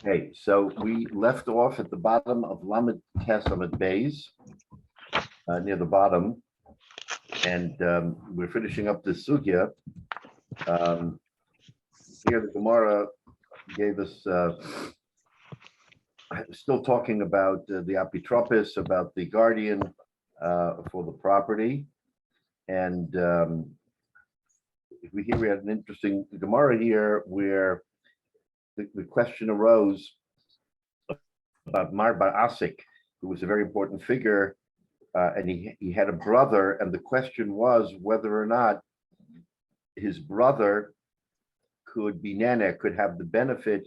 Okay, so we left off at the bottom of Lamed Testament Bays, near the bottom, and we're finishing up this sugya. Here the Gemara gave us, still talking about the apitropis, about the guardian for the property, and we had an interesting Gemara here where the question arose about Mar Bar Asik, who was a very important figure, and he had a brother, and the question was whether or not his brother could be nana, could have the benefit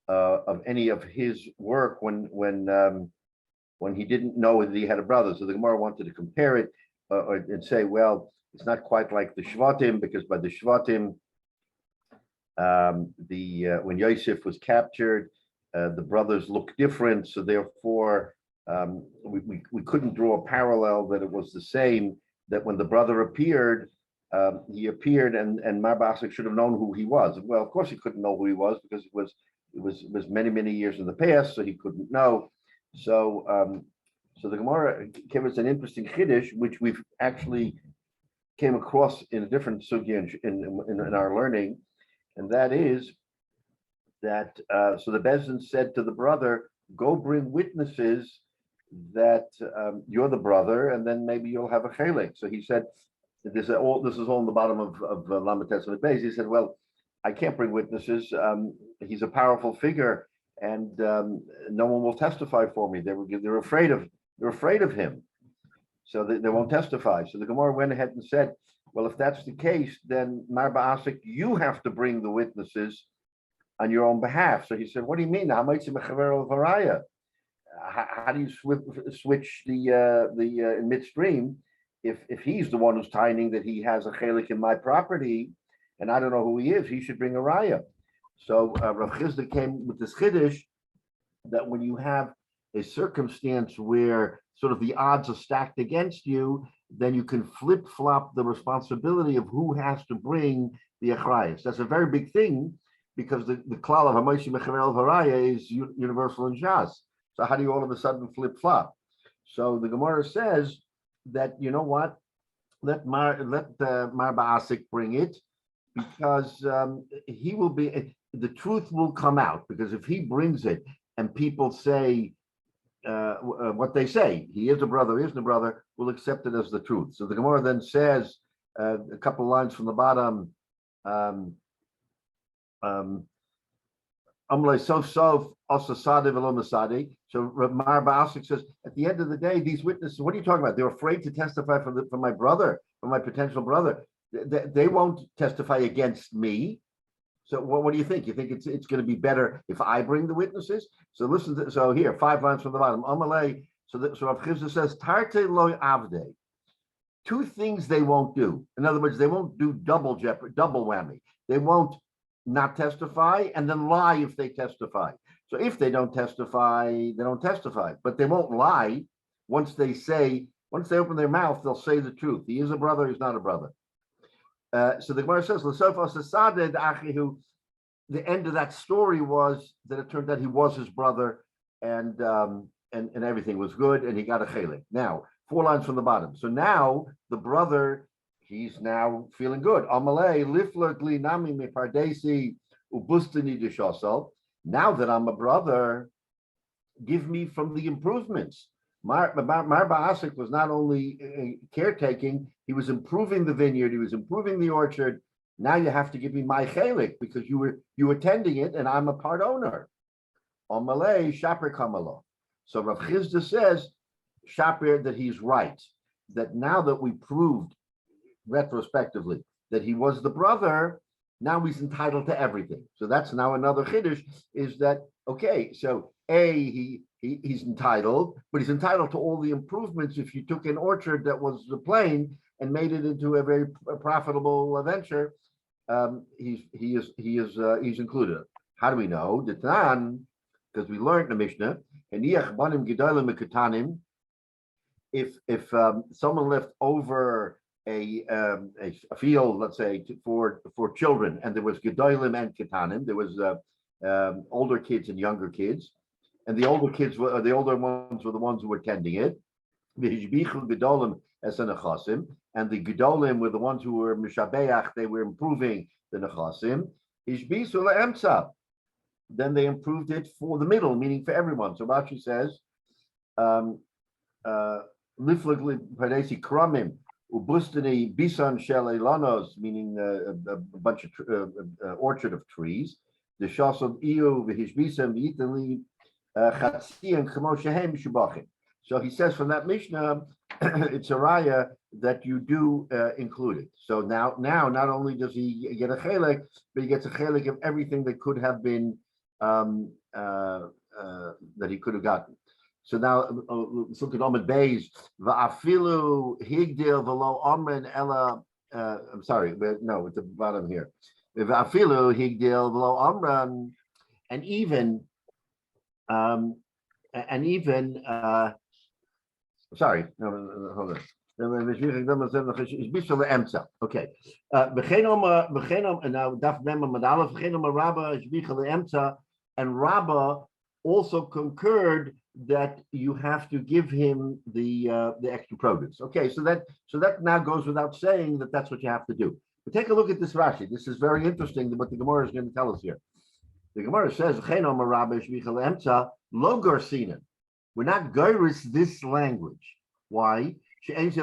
of any of his work when he didn't know that he had a brother. So the Gemara wanted to compare it and say, well, it's not quite like the Shvatim, because by the Shvatim, when Yosef was captured, the brothers looked different, so therefore we couldn't draw a parallel that it was the same, that when the brother appeared, he appeared and Mar Bar Asik should have known who he was. Well, of course he couldn't know who he was, because it was many years in the past, so he couldn't know. So the Gemara gave us an interesting chiddush, which we've actually came across in a different sugya in our learning, and that is that so the Bezdin said to the brother, go bring witnesses that you're the brother, and then maybe you'll have a chelik. So he said, this is all in the bottom of Lamed Testament Beis. He said, well, I can't bring witnesses. He's a powerful figure, and no one will testify for me. They're afraid of him, so they won't testify. So the Gemara went ahead and said, well, if that's the case, then Mar Bar Asik, you have to bring the witnesses on your own behalf. So he said, what do you mean? How do you switch the in midstream if he's the one who's tiny that he has a chelik in my property and I don't know who he is? He should bring a raya. So Rav Chizda came with this chiddush that when you have a circumstance where sort of the odds are stacked against you, then you can flip-flop the responsibility of who has to bring the achrayas. That's a very big thing, because the klal of Hamoshi Mechaver El Varaya is universal in Shas. So how do you all of a sudden flip-flop? So the Gemara says that, you know what, let Mar Bar Asik bring it, because he will be, the truth will come out, because if he brings it and people say what they say, he is a brother, isn't a brother, we'll accept it as the truth. So the Gemara then says a couple of lines from the bottom, so Mar Bar Asik says, at the end of the day, these witnesses, what are you talking about? They're afraid to testify for my brother, for my potential brother. They won't testify against me. So what do you think? You think it's going to be better if I bring the witnesses? So listen. So here, 5 lines from the bottom. Amalei. So Rav Chizda says, Tarte loy avde. 2 things they won't do. In other words, they won't do double whammy. They won't not testify and then lie if they testify. So if they don't testify, they don't testify. But they won't lie once they open their mouth, they'll say the truth. He is a brother, he's not a brother. So the Gemara says, the end of that story was that it turned out he was his brother, and everything was good, and he got a chelik. Now, 4 lines from the bottom. So now the brother, he's now feeling good. Now that I'm a brother, give me from the improvements. Mar Bar Asik was not only caretaking, he was improving the vineyard, he was improving the orchard. Now you have to give me my chelik, because you were tending it and I'm a part owner. On Malay, Shaper Kamalo. So Rav Chizda says, Shaper, that he's right, that now that we proved retrospectively that he was the brother, now he's entitled to everything. So that's now another chiddush, is that, okay, so he's entitled, but he's entitled to all the improvements. If you took an orchard that was plain and made it into a very profitable venture, he's included. How do we know? Because we learned in the Mishnah, if someone left over a field, let's say, for children, and there was gedolim and ketanim, there was older kids and younger kids. And the older kids were the older ones were the ones who were tending it. The Hishbichu Gedolim as an Nechasim, and the Gedolim were the ones who were Mishabeach, they were improving the Nechasim. Hishbisu le'emtza. Then they improved it for the middle, meaning for everyone. So Rashi says, Liflig Padesi Kramim, Ubustani Bisan Shel Elanos, meaning a bunch of orchard of trees. The Shasod Iu, Vihishbisam, Vitali, Chatzi, and Chemoshehem Shubachim. So he says from that Mishnah, it's a raya that you do include it. So now, not only does he get a chelik, but he gets a chelik of everything that could have been that he could have gotten. So now let's look at Omid Beis. Va'afilu higdil v'lo omren ella. I'm sorry, but no, at the bottom here. Va'afilu higdil v'lo omren, and even. Sorry, no, hold on. Okay. And Rabbah also concurred that you have to give him the extra produce. Okay, so that now goes without saying that that's what you have to do. But take a look at this Rashi. This is very interesting what the Gemara is going to tell us here. The Gemara says, Lo Garcinan. We're not geiris this language. Why? This is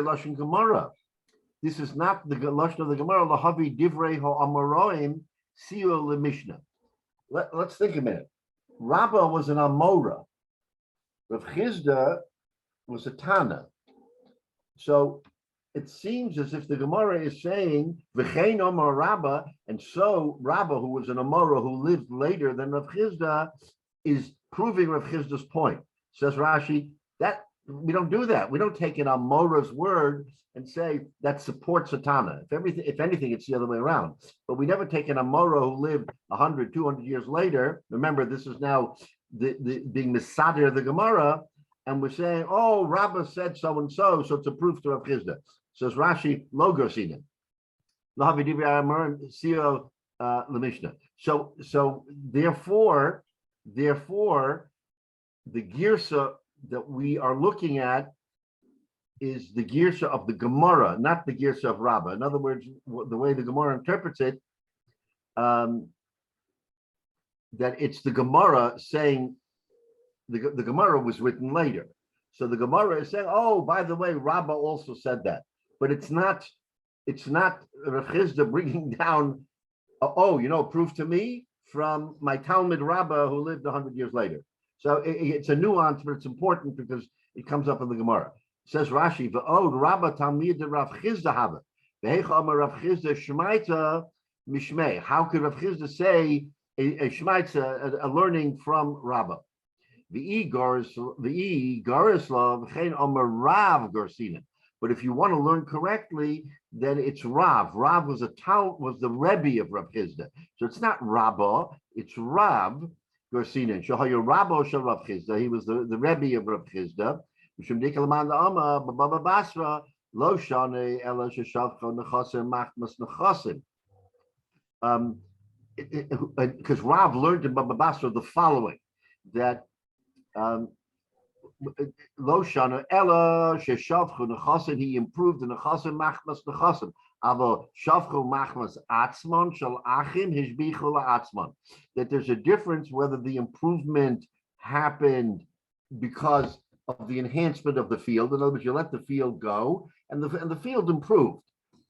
not the lashon of the Gemara. Lahavi divrei ha'amoraim siu lemishnah. Let's think a minute. Rabbah was an Amora. Rav Chizda was a Tana. So it seems as if the Gemara is saying v'chein Omar Rabbah, and so Rabbah, who was an Amora who lived later than Rav Chizda, is proving Rav Chizda's point. Says Rashi, that we don't do that. We don't take an Amora's word and say that supports a Tana. If anything, it's the other way around. But we never take an Amora who lived 100, 200 years later. Remember, this is now the being Misadir the Gemara, and we're saying, oh, Rabbah said so and so, so it's a proof to Rav Chizda. Says Rashi, Lo Garcinan. So therefore, the girsa that we are looking at is the girsa of the Gemara, not the girsa of Rabbah. In other words, the way the Gemara interprets it, that it's the Gemara saying the Gemara was written later. So the Gemara is saying, oh, by the way, Rabbah also said that. But it's not Rav Chizda bringing down, proof to me from my Talmud Rabbah who lived 100 years later. So it's a nuance, but it's important because it comes up in the Gemara. It says Rashi, "V'od Rabbah Talmid Rav Chizda hava, v'heich Amar Rav Chizda shmaita mishmei." How could Rav Chizda say a shmaita, a learning from Rabbah? V'i garisla v'chein Amar Rav Garcinan. But if you want to learn correctly, then it's Rav. Rav was the Rebbe of Rav Chizda. So it's not Rabbah, it's Rav Garcinan. Shahayu Rabbo shel Rav Chizda. He was the Rebbe of Rav Chizda. Mishum dikalaman da'ama b'Bava Basra lo shane ela sheshavcha nechasim machmas nechasim. Because Rav learned in Bava Basra the following, that lo shane ela sheshavcha nechasim, he improved the nechasim machmas nechasim. Avo shavchu machmas atzman shel achim hishbichu la'atzman. That there's a difference whether the improvement happened because of the enhancement of the field. In other words, you let the field go, and the field improved.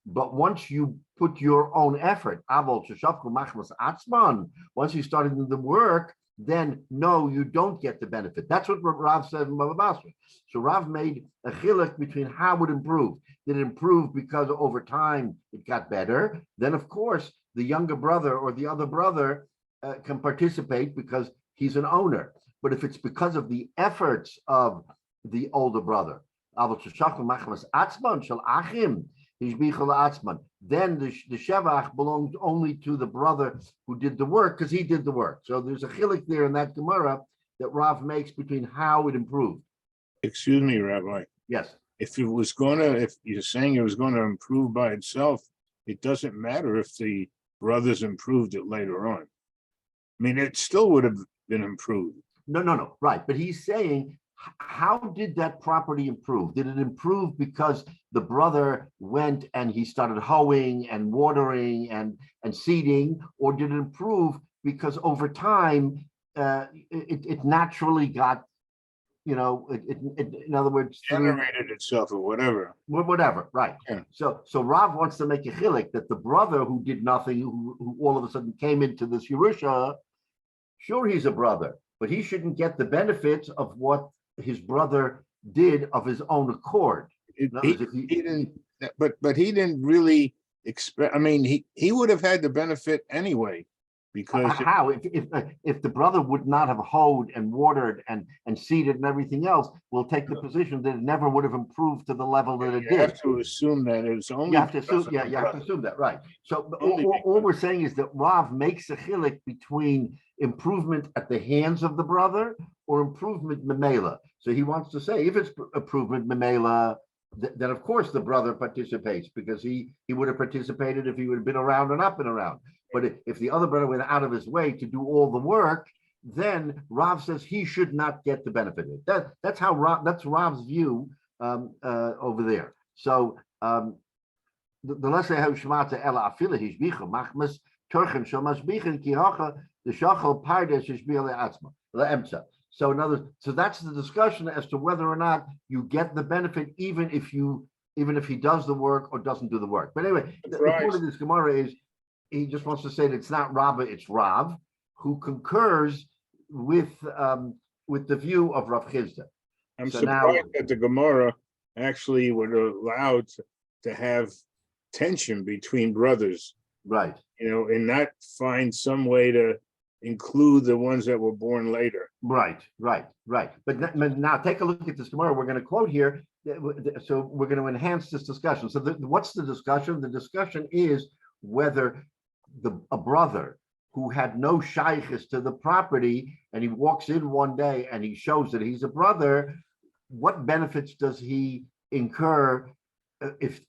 But once you put your own effort, avo shavchu machmas atzman, once you started the work, then no, you don't get the benefit. That's what Rav said in Bava Basra. So Rav made a chiluk between how it improved. Did it improve because over time it got better? Then, of course, the younger brother or the other brother can participate because he's an owner. But if it's because of the efforts of the older brother, then the shevach belonged only to the brother who did the work because he did the work. So there's a chilik there in that Gemara that Rav makes between how it improved. Excuse me, Rabbi. Yes. If you're saying it was going to improve by itself, it doesn't matter if the brothers improved it later on. I mean, it still would have been improved. No, right. But he's saying, how did that property improve? Did it improve because the brother went and he started hoeing and watering and seeding, or did it improve because over time it naturally got, in other words, Generated itself or whatever. whatever, right? Yeah. So Rav wants to make a chilik that the brother who did nothing, who all of a sudden came into this Yerusha, sure, he's a brother, but he shouldn't get the benefits of what his brother did of his own accord. He didn't, but he didn't really expect. I mean, he would have had the benefit anyway, because how if the brother would not have hoed and watered and seeded and everything else, we'll take the position that it never would have improved to the level that it did. You have to assume that it's only. You have to assume, you have to assume that, right? So all we're saying is that Rav makes a chilik between improvement at the hands of the brother or improvement memela. So he wants to say, if it's improvement memela, then of course the brother participates, because he would have participated if he would have been around or not been around. But if the other brother went out of his way to do all the work, then Rav says he should not get the benefit of it. That's Rav's view over there. So the lesson how shmata ela afila hishbicha machmas turchen shomashbichen kihacha the shachal pardes hishbila atzma leemtza. So so that's the discussion as to whether or not you get the benefit, even if he does the work or doesn't do the work. But anyway, the point of this Gemara is he just wants to say that it's not Rabba, it's Rav, who concurs with the view of Rav Chisda. I'm surprised that the Gemara actually would allow to have tension between brothers, right? And not find some way to include the ones that were born later. Right. But now take a look at this Gemara. We're going to quote here. So we're going to enhance this discussion. So what's the discussion? The discussion is whether a brother who had no shaykhs to the property, and he walks in one day and he shows that he's a brother, what benefits does he incur if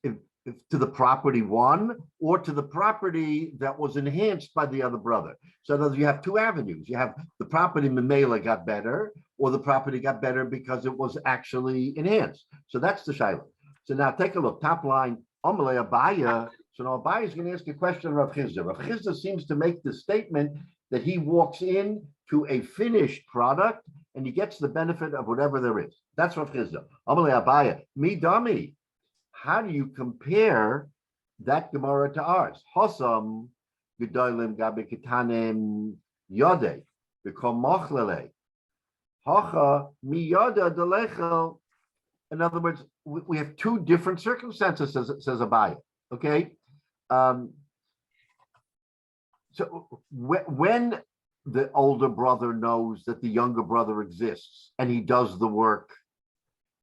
to the property one, or to the property that was enhanced by the other brother? So in other words, you have two avenues. You have the property memela got better, or the property got better because it was actually enhanced. So that's the shayla. So now take a look. Top line, Amalei Abaya. So now Abaya is going to ask a question of Rav Chisda. Rav Chisda seems to make the statement that he walks in to a finished product and he gets the benefit of whatever there is. That's Rav Chisda. Amalei Abaya. Mi dami. How do you compare that Gemara to ours? Hosam gedolim gabe ketanim yode bekom mochlele hacha mi yoda delechel. In other words, we have two different circumstances, says Abaya. Okay, so when the older brother knows that the younger brother exists and he does the work,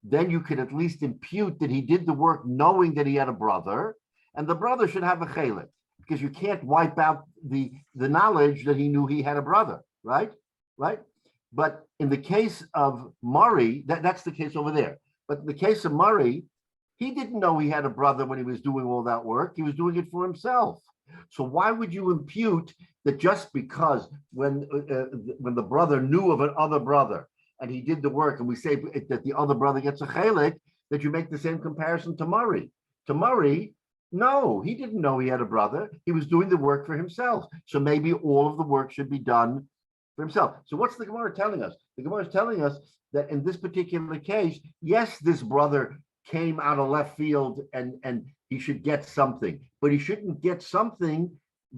then you can at least impute that he did the work knowing that he had a brother, and the brother should have a chelik, because you can't wipe out the knowledge that he knew he had a brother, right? But in the case of Murray, that's the case over there. But in the case of Murray, he didn't know he had a brother when he was doing all that work. He was doing it for himself. So why would you impute that just because when the brother knew of another brother and he did the work, and we say that the other brother gets a chelik, that you make the same comparison to Murray? To Murray, no, he didn't know he had a brother. He was doing the work for himself. So maybe all of the work should be done for himself. So what's the Gemara telling us? The Gemara is telling us that in this particular case, yes, this brother came out of left field and he should get something, but he shouldn't get something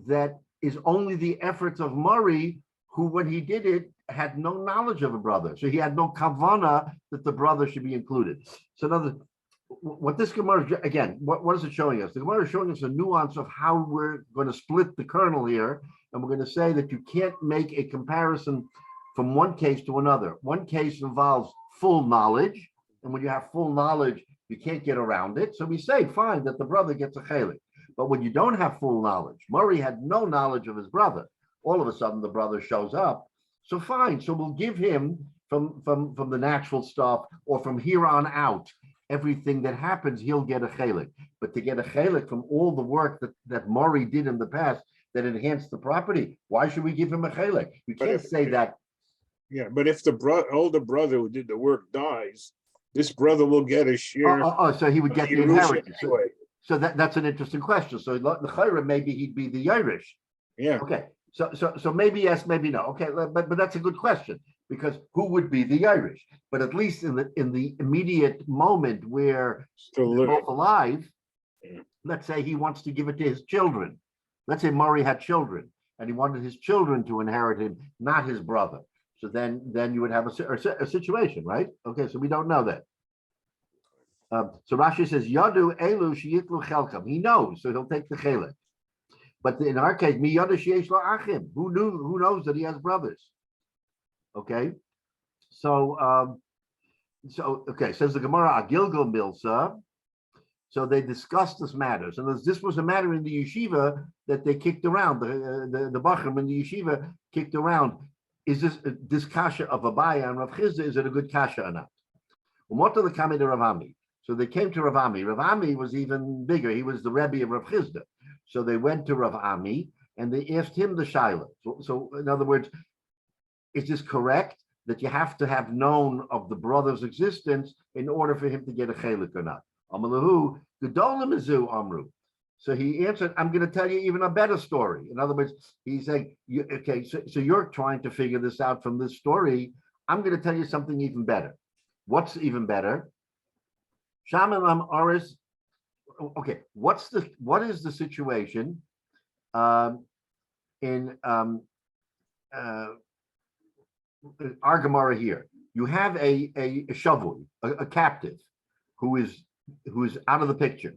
that is only the efforts of Murray, who, when he did it, had no knowledge of a brother. So he had no kavana that the brother should be included. So what this Gemara, again, what is it showing us? The Gemara is showing us a nuance of how we're going to split the kernel here. And we're going to say that you can't make a comparison from one case to another. One case involves full knowledge. And when you have full knowledge, you can't get around it. So we say, fine, that the brother gets a chelik. But when you don't have full knowledge, Murray had no knowledge of his brother. All of a sudden, the brother shows up. So fine. So we'll give him from the natural stuff, or from here on out, everything that happens, he'll get a chelik. But to get a chelik from all the work that Murray did in the past, that enhanced the property. Why should we give him a chelik? You But can't if- say that. Yeah, but if the older brother who did the work dies, this brother will get a share. So he would of get the Yerusha inheritance. anyway. So that's an interesting question. So the chayra, maybe he'd be the Irish. Yeah, Okay, so maybe yes, maybe no. Okay, but that's a good question, because who would be the Irish? But at least in the immediate moment where still they're living. both alive, Yeah. let's say he wants to give it to his children. Let's say Murray had children and he wanted his children to inherit him, not his brother. So then you would have a situation, right? Okay, so we don't know that. So Rashi says, Yadu elu sheyitlu chelkam. He knows, so he'll take the chelik. But in our case, mi yadu sheyesh lo achim. Who knows that he has brothers? Okay, so okay, says the Gemara, a Gilgal Milsa. So they discussed this matter. So this was a matter in the yeshiva that they kicked around. The Bachram in the yeshiva kicked around. Is this kasha of Abaya and Rav Chizda, is it a good kasha or not? Umota the Kami to Rav Ami. So they came to Rav Ami. Rav Ami was even bigger. He was the Rebbe of Rav Chizda. So they went to Rav Ami and they asked him the shaila. So in other words, is this correct that you have to have known of the brother's existence in order for him to get a chelik or not? Amalahu, Gedolim Mizu Amru. So he answered, I'm going to tell you even a better story. In other words, he's saying, okay, so you're trying to figure this out from this story. I'm going to tell you something even better. What's even better? Shamalam Aris. Okay, what is the situation in our Gemara here? You have a shavui, a captive, who is out of the picture.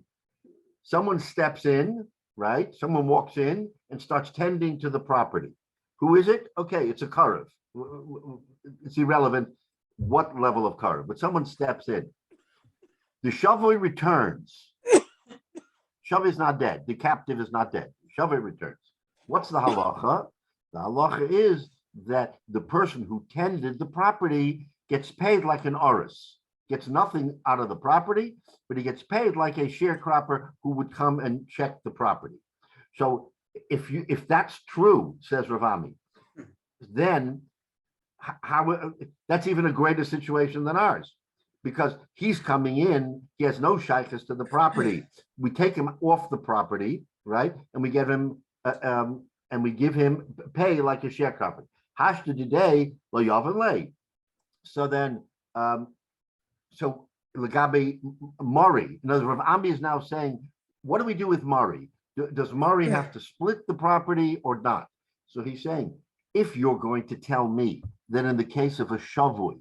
Someone steps in, right? Someone walks in and starts tending to the property. Who is it? Okay, it's a karev. It's irrelevant what level of karev, but someone steps in. The shavui returns. Shavui is not dead. The captive is not dead. Shavui returns. What's the halacha? The halacha is that the person who tended the property gets paid like an oris. Gets nothing out of the property, but he gets paid like a sharecropper who would come and check the property. So if that's true, says Rav Ami, then how that's even a greater situation than ours, because he's coming in, he has no shaykhs to the property. We take him off the property, right, and we give him pay like a sharecropper. Hashta today lo yavan lay. So then. So Lagabe Murray, in other words, Rav Ami is now saying, what do we do with Murray? Does Murray have to split the property or not? So he's saying, if you're going to tell me that in the case of a shavui,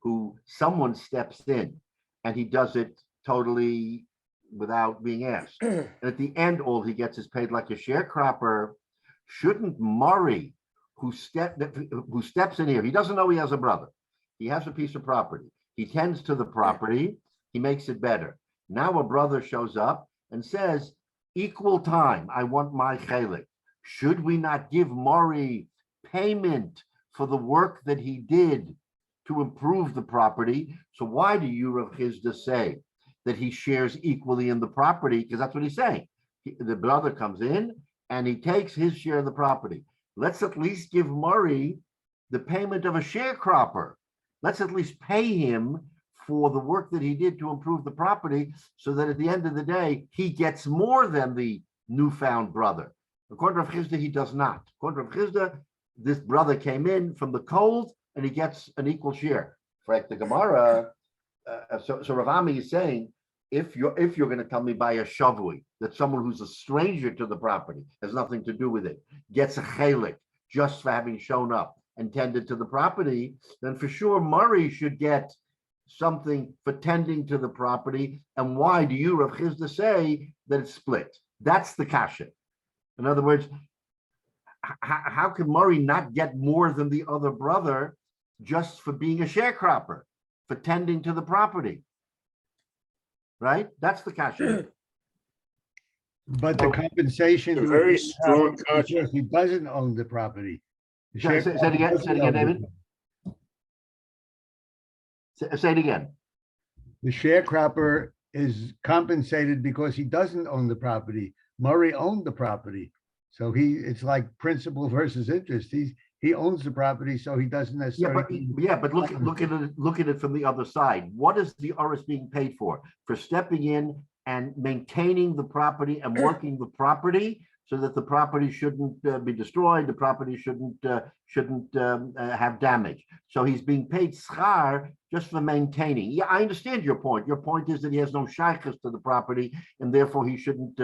who someone steps in and he does it totally without being asked, and at the end all he gets is paid like a sharecropper, shouldn't Murray, who steps in here, he doesn't know he has a brother, he has a piece of property, he tends to the property, he makes it better. Now a brother shows up and says, equal time, I want my chelik. Should we not give Murray payment for the work that he did to improve the property? So why do you, Rav Chizda, say that he shares equally in the property? Because that's what he's saying. The brother comes in and he takes his share of the property. Let's at least give Murray the payment of a sharecropper. Let's at least pay him for the work that he did to improve the property, so that at the end of the day, he gets more than the newfound brother. According to Rav Chizda, he does not. According to Rav Chizda, this brother came in from the cold and he gets an equal share. Like the Gemara, so Rav Ami is saying, if you're going to tell me by a shavui that someone who's a stranger to the property, has nothing to do with it, gets a chelik just for having shown up and tended to the property, then for sure Murray should get something for tending to the property. And why do you, Rav Chizda, say that it's split? That's the kasha. In other words, how can Murray not get more than the other brother just for being a sharecropper, for tending to the property? Right? That's the kasha. But the compensation. A very strong because he doesn't own the property. The Say it again, David. Say it again. The sharecropper is compensated because he doesn't own the property. Murray owned the property. So it's like principal versus interest. He owns the property, so he doesn't necessarily. But look at it from the other side. What is the Oris being paid for? For stepping in and maintaining the property and working the property so that the property shouldn't be destroyed, the property shouldn't have damage. So he's being paid schar just for maintaining. Yeah, I understand your point. Your point is that he has no shaykhs to the property, and therefore he shouldn't.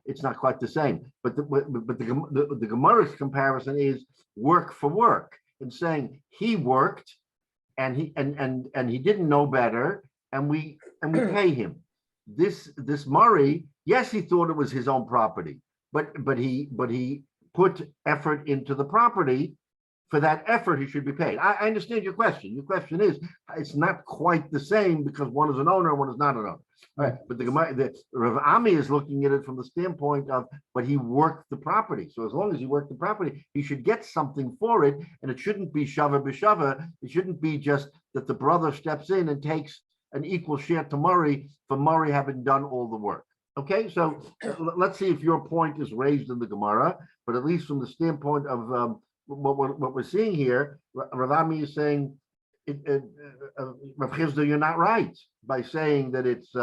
It's not quite the same. But the Gemara's comparison is work for work, and saying he worked, and he didn't know better, and we pay him. This Murray, yes, he thought it was his own property. But he put effort into the property. For that effort, he should be paid. I understand your question. Your question is, it's not quite the same because one is an owner and one is not an owner. All right, but the Rav Ami is looking at it from the standpoint of, but he worked the property. So as long as he worked the property, he should get something for it, and it shouldn't be shava b'shava. It shouldn't be just that the brother steps in and takes an equal share to Murray for Murray having done all the work. Okay, so let's see if your point is raised in the Gemara, but at least from the standpoint of what we're seeing here, Rav Ami is saying, Rav Chisda, you're not right by saying that it's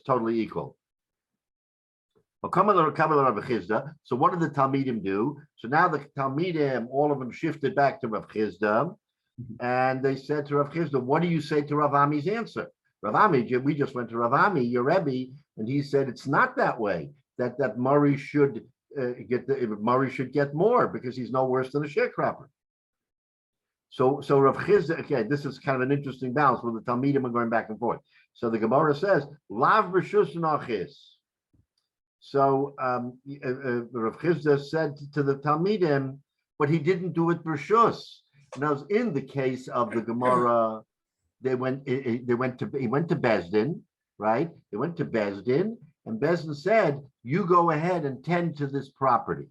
totally equal. So what did the Talmidim do? So now the Talmidim, all of them shifted back to Rav Chisda, and they said to Rav Chisda, what do you say to Rav Ami's answer? Rav Ami, we just went to Rav Ami, your Rebbe, and he said it's not that way. That Murray should get more because he's no worse than a sharecropper. So Rav Chisda, okay, this is kind of an interesting balance where the Talmidim are going back and forth. So the Gemara says, Lav b'shus nachis. So Rav Chisda said to the Talmidim, but he didn't do it b'shus. Now, in the case of the Gemara, he went to Bezdin, right? They went to Bezdin, and Bezdin said, you go ahead and tend to this property.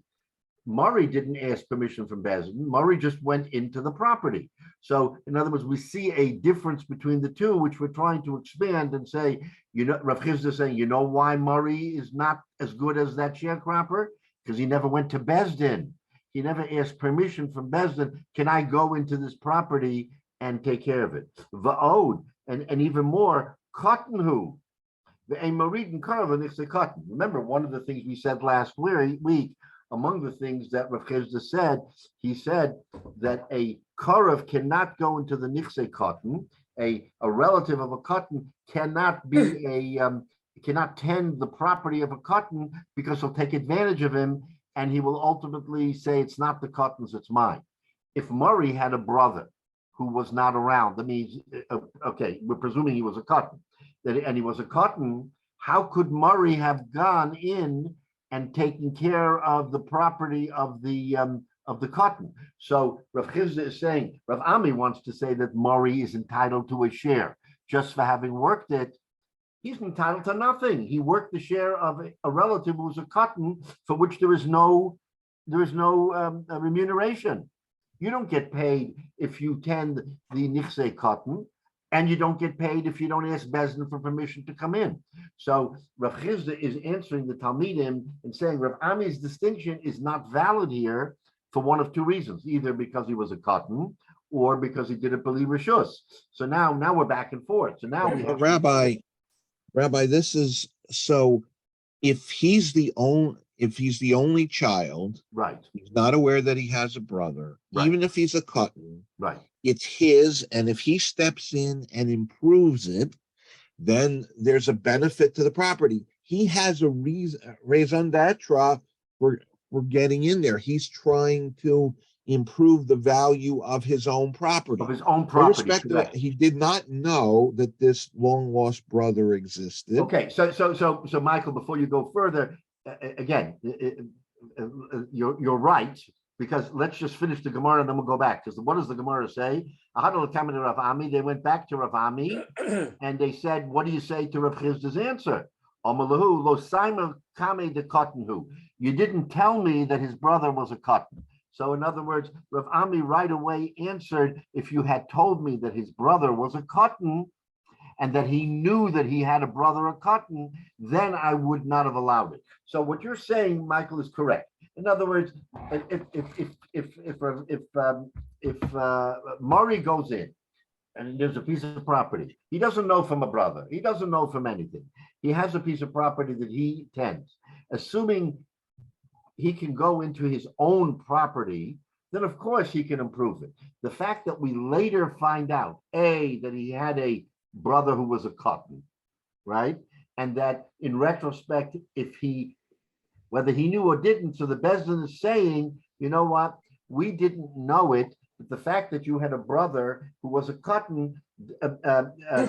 Murray didn't ask permission from Bezdin. Murray just went into the property. So, in other words, we see a difference between the two, which we're trying to expand and say, Rav Chisda is saying, you know why Murray is not as good as that sharecropper? Because he never went to Bezdin. He never asked permission from Bezdin. Can I go into this property and take care of it? Va'od, and even more, cotton who? The Marid and Karva, they say cotton. Remember, one of the things we said last week, among the things that Rav Chisda said, he said that a Karav cannot go into the Nichse cotton. A relative of a cotton cannot cannot tend the property of a cotton because he'll take advantage of him and he will ultimately say it's not the cotton's, it's mine. If Murray had a brother who was not around, that means, okay, we're presuming he was a cotton, and he was a cotton, how could Murray have gone in and taken care of the property of the cotton? So Rav Chisda is saying, Rav Ami wants to say that Murray is entitled to a share just for having worked it. He's entitled to nothing. He worked the share of a relative who's a cotton for which there is no remuneration. You don't get paid if you tend the nichse cotton, and you don't get paid if you don't ask Bezdin for permission to come in. So Rav Chisda is answering the Talmidim and saying Rav Ami's distinction is not valid here for one of two reasons, either because he was a cotton or because he didn't believe Rishus. So now we're back and forth. So now we have Rabbi, this is so if he's the only child, right, he's not aware that he has a brother, right, even if he's a cotton, right, it's his, and if he steps in and improves it, then there's a benefit to the property. He has a raison d'etre for getting in there. He's trying to improve the value of his own property. Of his own property. He did not know that this long lost brother existed. Okay, so Michael, before you go further, again, you're right, because let's just finish the Gemara and then we'll go back. Because what does the Gemara say? They went back to Rav Ami and they said, what do you say to Rav Chisda's answer? You didn't tell me that his brother was a cotton. So in other words, Rav Ami right away answered, if you had told me that his brother was a cotton, and that he knew that he had a brother, a cotton, then I would not have allowed it. So what you're saying, Michael, is correct. In other words, if Murray goes in and there's a piece of property, he doesn't know from a brother, he doesn't know from anything. He has a piece of property that he tends. Assuming he can go into his own property, then of course he can improve it. The fact that we later find out, A, that he had a brother who was a cotton, right? And that in retrospect, whether he knew or didn't, so the Bezdin is saying, you know what, we didn't know it, but the fact that you had a brother who was a cotton,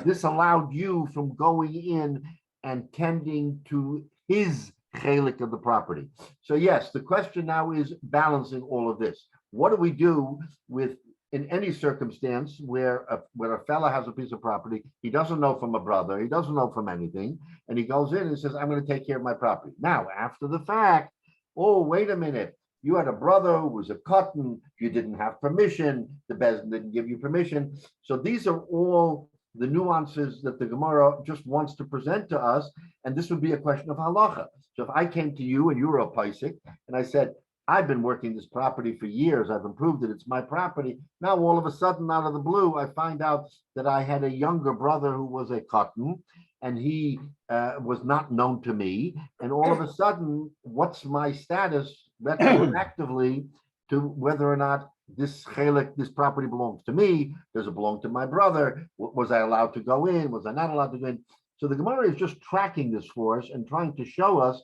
this allowed you from going in and tending to his chelik of the property. So yes, the question now is balancing all of this. What do we do with, in any circumstance where a fella has a piece of property, he doesn't know from a brother, he doesn't know from anything, and he goes in and says, I'm going to take care of my property. Now, after the fact, oh, wait a minute, you had a brother who was a cotton, you didn't have permission, the Bezdin didn't give you permission. So these are all the nuances that the Gemara just wants to present to us, and this would be a question of halacha. So if I came to you and you were a paisik, and I said, I've been working this property for years, I've improved it, it's my property. Now all of a sudden, out of the blue, I find out that I had a younger brother who was a cotton, and he was not known to me. And all of a sudden, what's my status retroactively to whether or not this chelik, this property belongs to me? Does it belong to my brother? Was I allowed to go in? Was I not allowed to go in? So the Gemara is just tracking this for us and trying to show us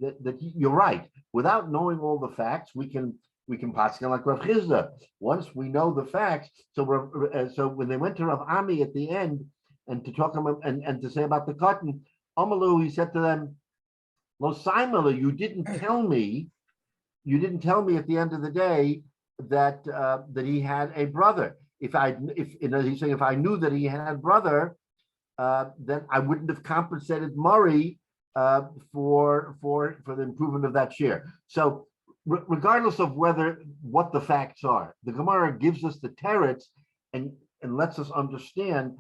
that you're right. Without knowing all the facts, we can paskin like Rav Chizda. Once we know the facts, so when they went to Rav Ami at the end and to talk about and to say about the cotton, Amalu, he said to them, Lo Saimala, you didn't tell me at the end of the day that that he had a brother. He's saying if I knew that he had a brother, then I wouldn't have compensated Murray for the improvement of that share. So regardless of what the facts are, the Gemara gives us the teretz and lets us understand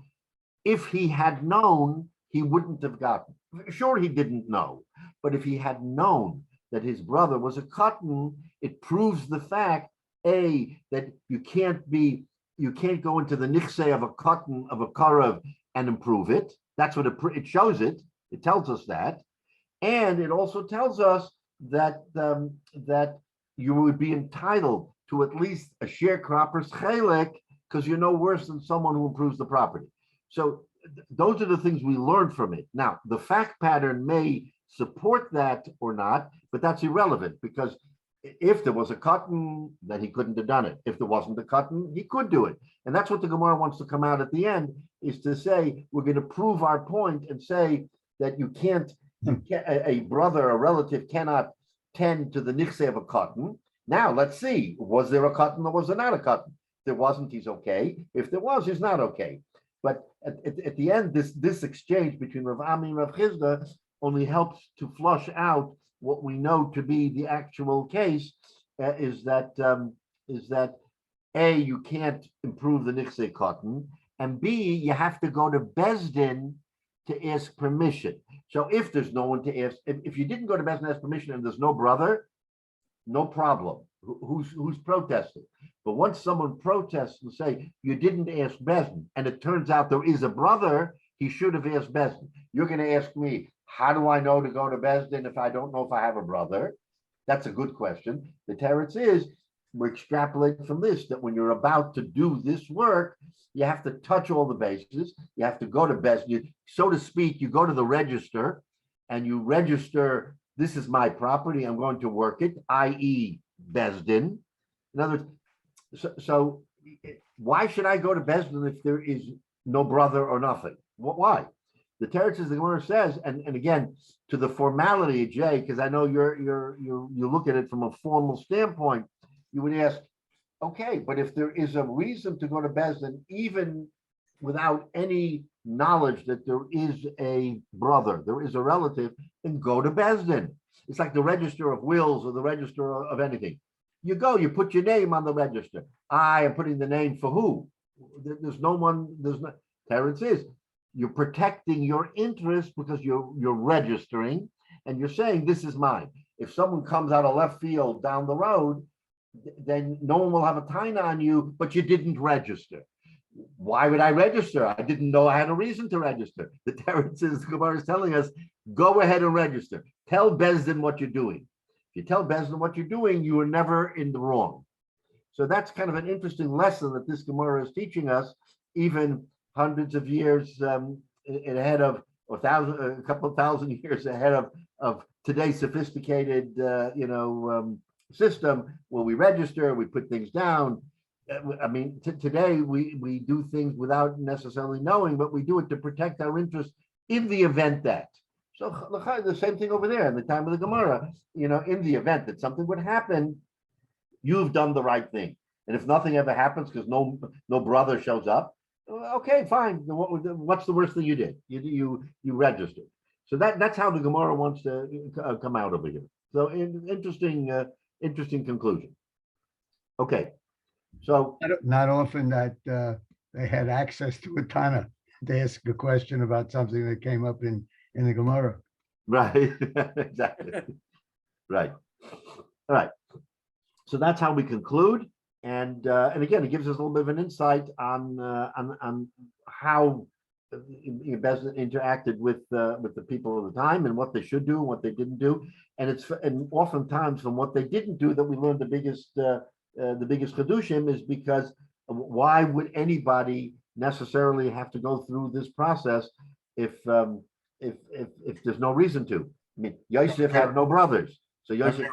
if he had known, he wouldn't have gotten. Sure, he didn't know, but if he had known that his brother was a cotton, it proves the fact, A, that you can't go into the nichse of a cotton, of a karav, and improve it. That's what it shows it. It tells us that. And it also tells us that that you would be entitled to at least a sharecropper's chelik because you're no worse than someone who improves the property. So those are the things we learned from it. Now, the fact pattern may support that or not, but that's irrelevant because if there was a cotton, then he couldn't have done it. If there wasn't a cotton, he could do it. And that's what the Gemara wants to come out at the end, is to say, we're going to prove our point and say that a brother, a relative cannot tend to the nichse of a cotton. Now, let's see, was there a cotton or was there not a cotton? If there wasn't, he's okay. If there was, he's not okay. But at the end, this exchange between Rav Ami and Rav Chizda only helps to flush out what we know to be the actual case, is that A, you can't improve the nichse cotton, and B, you have to go to Bezdin to ask permission. So if there's no one to ask, if you didn't go to Bezdin to ask permission and there's no brother, no problem. Who's protesting? But once someone protests and say, you didn't ask Bezdin, and it turns out there is a brother, he should have asked Bezdin. You're going to ask me, how do I know to go to Bezdin if I don't know if I have a brother? That's a good question. The teretz is, we're extrapolating from this, that when you're about to do this work, you have to touch all the bases. You have to go to Bezdin. So to speak, you go to the register and you register, this is my property, I'm going to work it, i.e. Bezdin. In other words, so why should I go to Bezdin if there is no brother or nothing? Why? The teretz, as the Gemara says, and again, to the formality, Jay, because I know you look at it from a formal standpoint, you would ask, okay, but if there is a reason to go to Bezdin, even without any knowledge that there is a brother, there is a relative, then go to Bezdin. It's like the register of wills or the register of anything. You go, you put your name on the register. I am putting the name for who? There's no one, there's no, teretz is, you're protecting your interest because you're registering and you're saying this is mine. If someone comes out of left field down the road, then no one will have a taina on you, but you didn't register. Why would I register? I didn't know I had a reason to register. The Teretz is, the Gemara is telling us, go ahead and register. Tell Bezdin what you're doing. If you tell Bezdin what you're doing, you are never in the wrong. So that's kind of an interesting lesson that this Gemara is teaching us, even hundreds of years ahead of, or a couple of thousand years ahead of today's sophisticated, system where we register, we put things down. I mean, today we do things without necessarily knowing, but we do it to protect our interest in the event that. So the same thing over there in the time of the Gemara, in the event that something would happen, you've done the right thing. And if nothing ever happens because no brother shows up, okay, fine. What's the worst thing you did? You registered. So that's how the Gemara wants to come out over here. So interesting conclusion. Okay. So not often that they had access to a Tana to ask a question about something that came up in the Gemara. Right, exactly. Right. All right. So that's how we conclude, and again, it gives us a little bit of an insight on how Bezdin interacted with the people of the time and what they should do and what they didn't do, and oftentimes from what they didn't do that we learned the biggest chedushim is because why would anybody necessarily have to go through this process if there's no reason to? I mean, Yosef had no brothers, so Yosef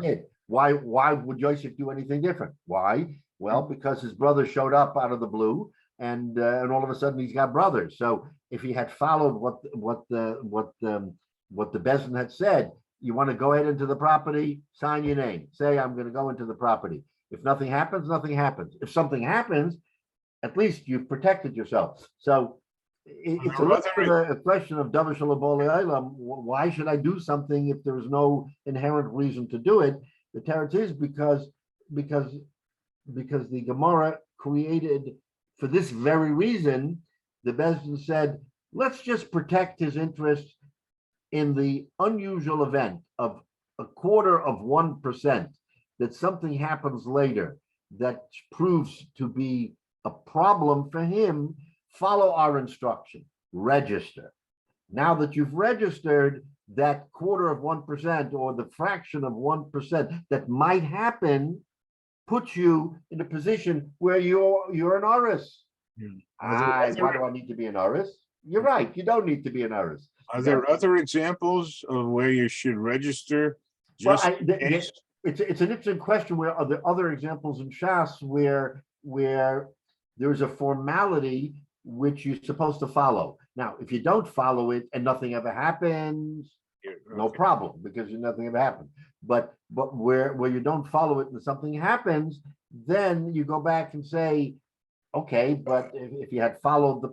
did. Why would Yosef do anything different? Why? Well, because his brother showed up out of the blue, and all of a sudden he's got brothers. So if he had followed what the Bezdin had said, you want to go ahead into the property, sign your name, say I'm going to go into the property. If nothing happens, nothing happens. If something happens, at least you've protected yourself. So it's a question of Davar Shalom Olam. Why should I do something if there is no inherent reason to do it? The Teretz is because the Gemara created, for this very reason, the Bezdin said, let's just protect his interest in the unusual event of 0.25% that something happens later that proves to be a problem for him. Follow our instruction, register. Now that you've registered, that 0.25% or the fraction of 1% that might happen puts you in a position where you're an Aris. Why do I need to be an Aris? You're right, you don't need to be an Aris. Are there other examples of where you should register? It's an interesting question. Where are there other examples in Shas where there's a formality which you're supposed to follow? Now, if you don't follow it and nothing ever happens, no problem, because nothing ever happened. But where you don't follow it and something happens, then you go back and say, okay, but if you had followed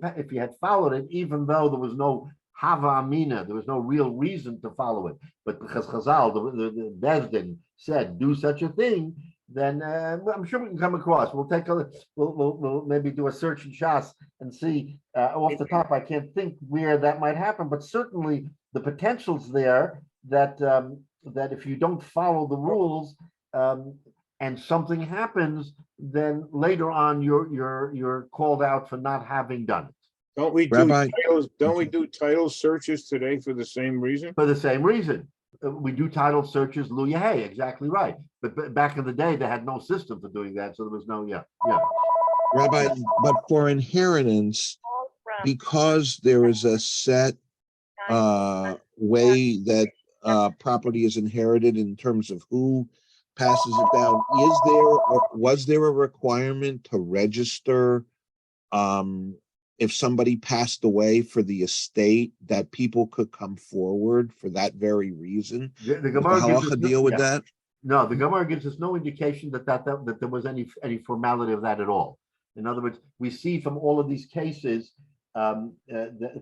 it, even though there was no Hava Amina, there was no real reason to follow it, but because Chazal, the Bezdin said, do such a thing, then I'm sure we can come across. We'll maybe do a search in Shas and see. Off the top, I can't think where that might happen, but certainly the potential's there that if you don't follow the rules and something happens, then later on you're called out for not having done it. Don't we do title searches today for the same reason? For the same reason. We do title searches, Lu Yehei, exactly right. But back in the day, they had no system for doing that, so there was no, yeah. Rabbi, but for inheritance, because there is a set way that property is inherited in terms of who passes it down, was there a requirement to register if somebody passed away for the estate, that people could come forward for that very reason? The Gemara gives us deal with that? No, the Gemara gives us no indication that there was any formality of that at all. In other words, we see from all of these cases, for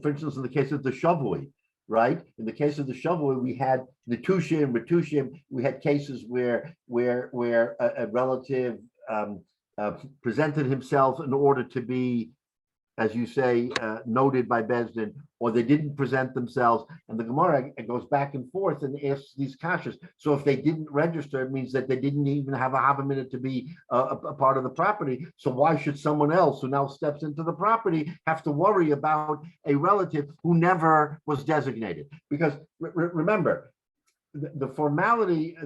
instance, in the case of the Shavui, right? In the case of the Shavui, we had Retushim, we had cases where a relative presented himself in order to be as you say, noted by Bezdin, or they didn't present themselves. And the Gemara goes back and forth and asks these kashas. So if they didn't register, it means that they didn't even have a minute to be a part of the property. So why should someone else who now steps into the property have to worry about a relative who never was designated? Because remember, the formality,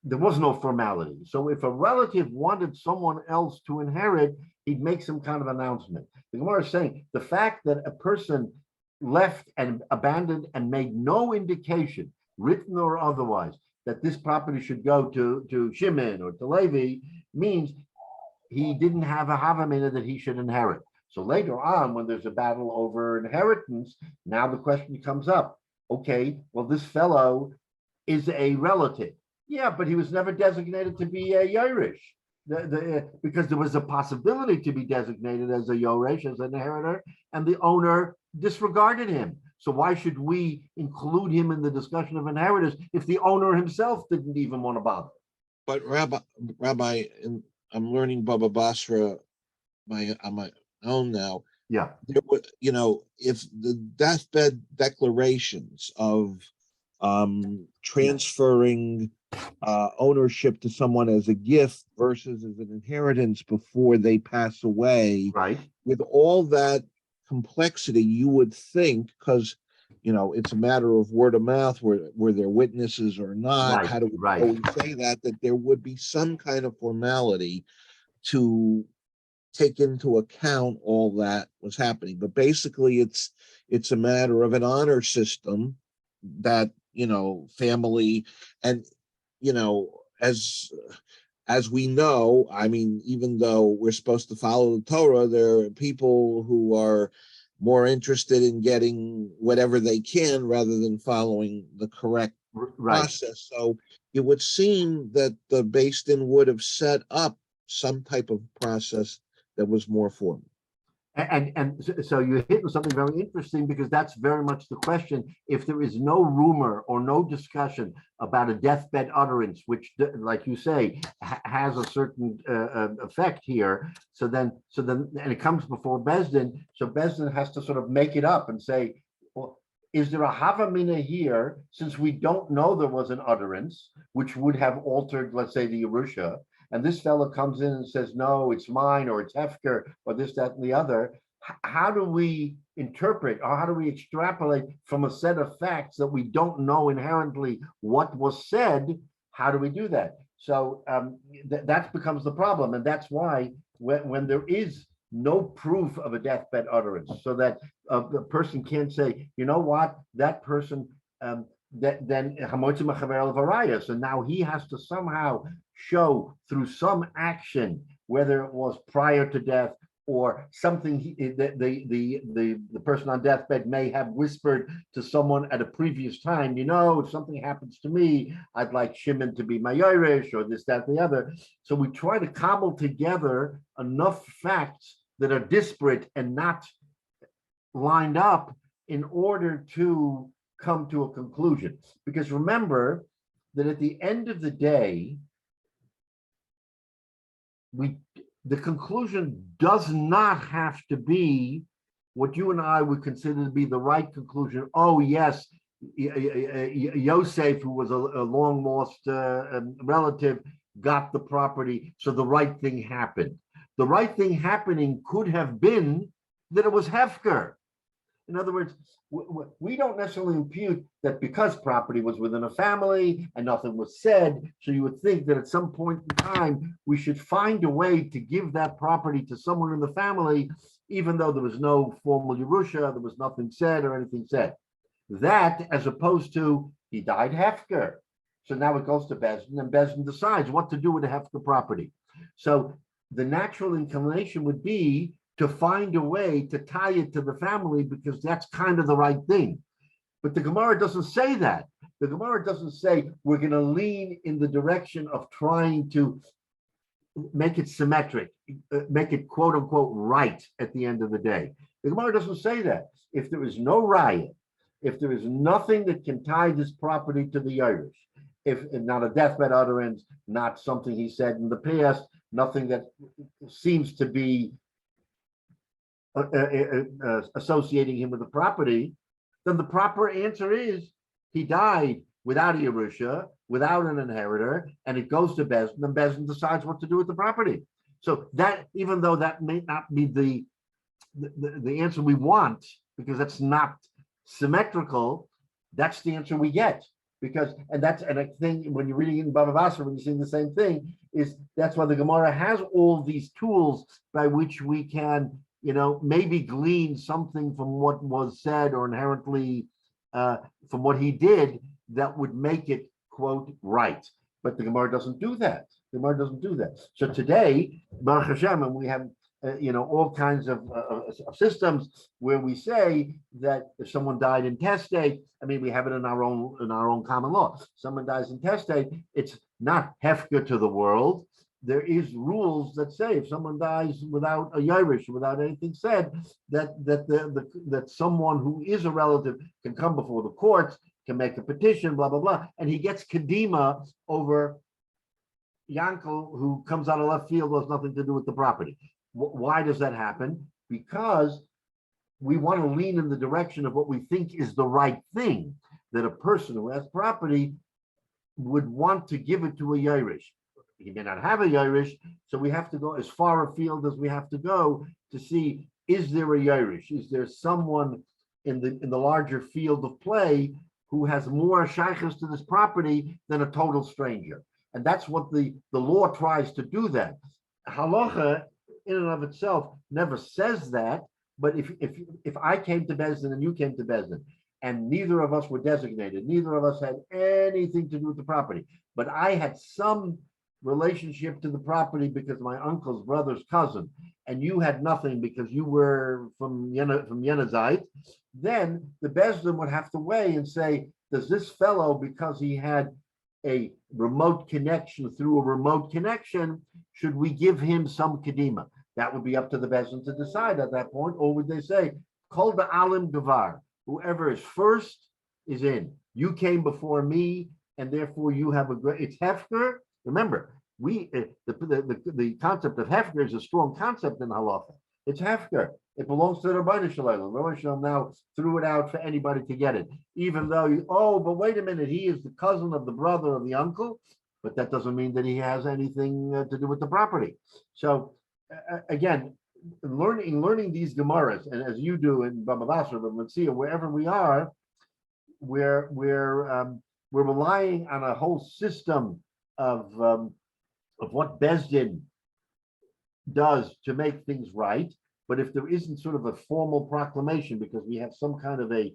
there was no formality. So if a relative wanted someone else to inherit, he'd make some kind of announcement. The Gemara is saying the fact that a person left and abandoned and made no indication, written or otherwise, that this property should go to Shimon or to Levi, means he didn't have a havamina that he should inherit. So later on, when there's a battle over inheritance, now the question comes up. Okay, well, this fellow is a relative. Yeah, but he was never designated to be a Yerush. Because there was a possibility to be designated as a Yoresh, as an inheritor, and the owner disregarded him. So why should we include him in the discussion of inheritors if the owner himself didn't even want to bother? But Rabbi, I'm learning Baba Basra on my own now. Yeah. There were, if the deathbed declarations of transferring ownership to someone as a gift versus as an inheritance before they pass away, right? With all that complexity, you would think, because it's a matter of word of mouth, were there witnesses or not? Right, How do we right. always say that there would be some kind of formality to take into account all that was happening? But basically, it's a matter of an honor system that family, and as we know, I mean, even though we're supposed to follow the Torah, there are people who are more interested in getting whatever they can rather than following the correct process. So it would seem that the Beis Din would have set up some type of process that was more formal. And so you hit with something very interesting, because that's very much the question. If there is no rumor or no discussion about a deathbed utterance, which, like you say, has a certain effect here, so then, and it comes before Beis Din, so Beis Din has to sort of make it up and say, well, is there a havamina here, since we don't know there was an utterance, which would have altered, let's say, the Yerusha, and this fellow comes in and says, no, it's mine, or it's Hefker, or this, that, and the other. How do we interpret, or how do we extrapolate from a set of facts that we don't know inherently what was said? How do we do that? So that becomes the problem. And that's why when there is no proof of a deathbed utterance, so that the person can't say, you know what, that person, then so now he has to somehow show through some action, whether it was prior to death or something the person on deathbed may have whispered to someone at a previous time, if something happens to me, I'd like Shimon to be my Yerush, or this, that, the other. So we try to cobble together enough facts that are disparate and not lined up in order to come to a conclusion. Because remember that at the end of the day, the conclusion does not have to be what you and I would consider to be the right conclusion. Oh, yes, Yosef, who was a long lost relative, got the property, so the right thing happened. The right thing happening could have been that it was Hefker. In other words, we don't necessarily impute that because property was within a family and nothing was said, so you would think that at some point in time, we should find a way to give that property to someone in the family, even though there was no formal Yerusha, there was nothing said or anything said. That, as opposed to, he died Hefker. So now it goes to Beis Din, and Beis Din decides what to do with the Hefker property. So the natural inclination would be to find a way to tie it to the family, because that's kind of the right thing. But the Gemara doesn't say that. The Gemara doesn't say we're going to lean in the direction of trying to make it symmetric, make it quote unquote right at the end of the day. The Gemara doesn't say that. If there is no riot, if there is nothing that can tie this property to the Yerush, if not a deathbed utterance, not something he said in the past, nothing that seems to be associating him with the property, then the proper answer is he died without a Yerusha, without an inheritor, and it goes to Bezdin, and Bezdin decides what to do with the property. So that, even though that may not be the answer we want, because that's not symmetrical, that's the answer we get. Because, and I think when you're reading in Bava Metzia, when you're seeing the same thing, is that's why the Gemara has all these tools by which we can, maybe glean something from what was said or inherently from what he did that would make it, quote, right. But the Gemara doesn't do that. The Gemara doesn't do that. So today, Baruch Hashem, and we have all kinds of systems where we say that if someone died intestate, we have it in our own common law. Someone dies intestate, it's not hefker to the world. There is rules that say if someone dies without a Yerush, without anything said, that someone who is a relative can come before the courts, can make a petition, blah blah blah, and he gets kedima over Yankel, who comes out of left field, has nothing to do with the property. Why does that happen? Because we want to lean in the direction of what we think is the right thing, that a person who has property would want to give it to a Yerush. He may not have a Yerush, so we have to go as far afield as we have to go to see, is there a Yerush? Is there someone in the larger field of play who has more shaykhs to this property than a total stranger? And that's what the law tries to do that. Halacha, in and of itself, never says that, but if I came to Bezdin and you came to Bezdin, and neither of us were designated, neither of us had anything to do with the property, but I had some relationship to the property because my uncle's brother's cousin, and you had nothing because you were from Yenazite, then the Bezdin would have to weigh and say, does this fellow, because he had a remote connection through a remote connection, should we give him some kedima? That would be up to the Bezdin to decide at that point. Or would they say, Kol ba'alim gavar, whoever is first is in. You came before me, and therefore you have a great, it's hefker. Remember, the concept of hefker is a strong concept in halacha. It's hefker. It belongs to the Rabbi Shalom. Rabbi Shalom now threw it out for anybody to get it, even though but wait a minute, he is the cousin of the brother of the uncle, but that doesn't mean that he has anything to do with the property. So again, learning these Gemaras, and as you do in Bava Metzia, wherever we are, we're relying on a whole system of what Bezdin does to make things right. But if there isn't sort of a formal proclamation, because we have some kind of a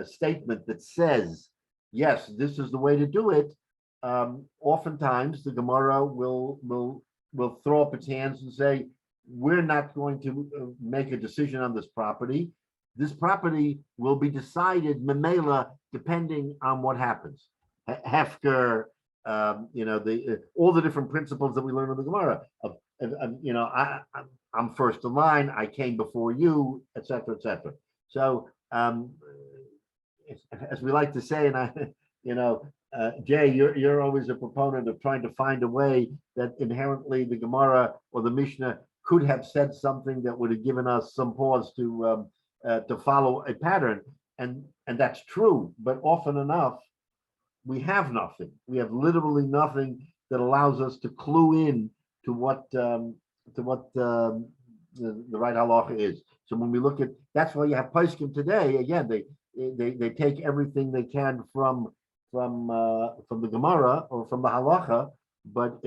statement that says, yes, this is the way to do it, oftentimes the Gemara will throw up its hands and say, we're not going to make a decision on this property. This property will be decided memela depending on what happens. Hefker, all the different principles that we learn in the Gemara I'm first in line, I came before you, etc., etc. So as we like to say, and Jay, you're always a proponent of trying to find a way that inherently the Gemara or the Mishnah could have said something that would have given us some pause to follow a pattern, and that's true. But often enough, we have nothing. We have literally nothing that allows us to clue in to what the right halacha is. So when we look at, that's why you have Paiskim today. Again, they take everything they can from the Gemara or from the halacha, but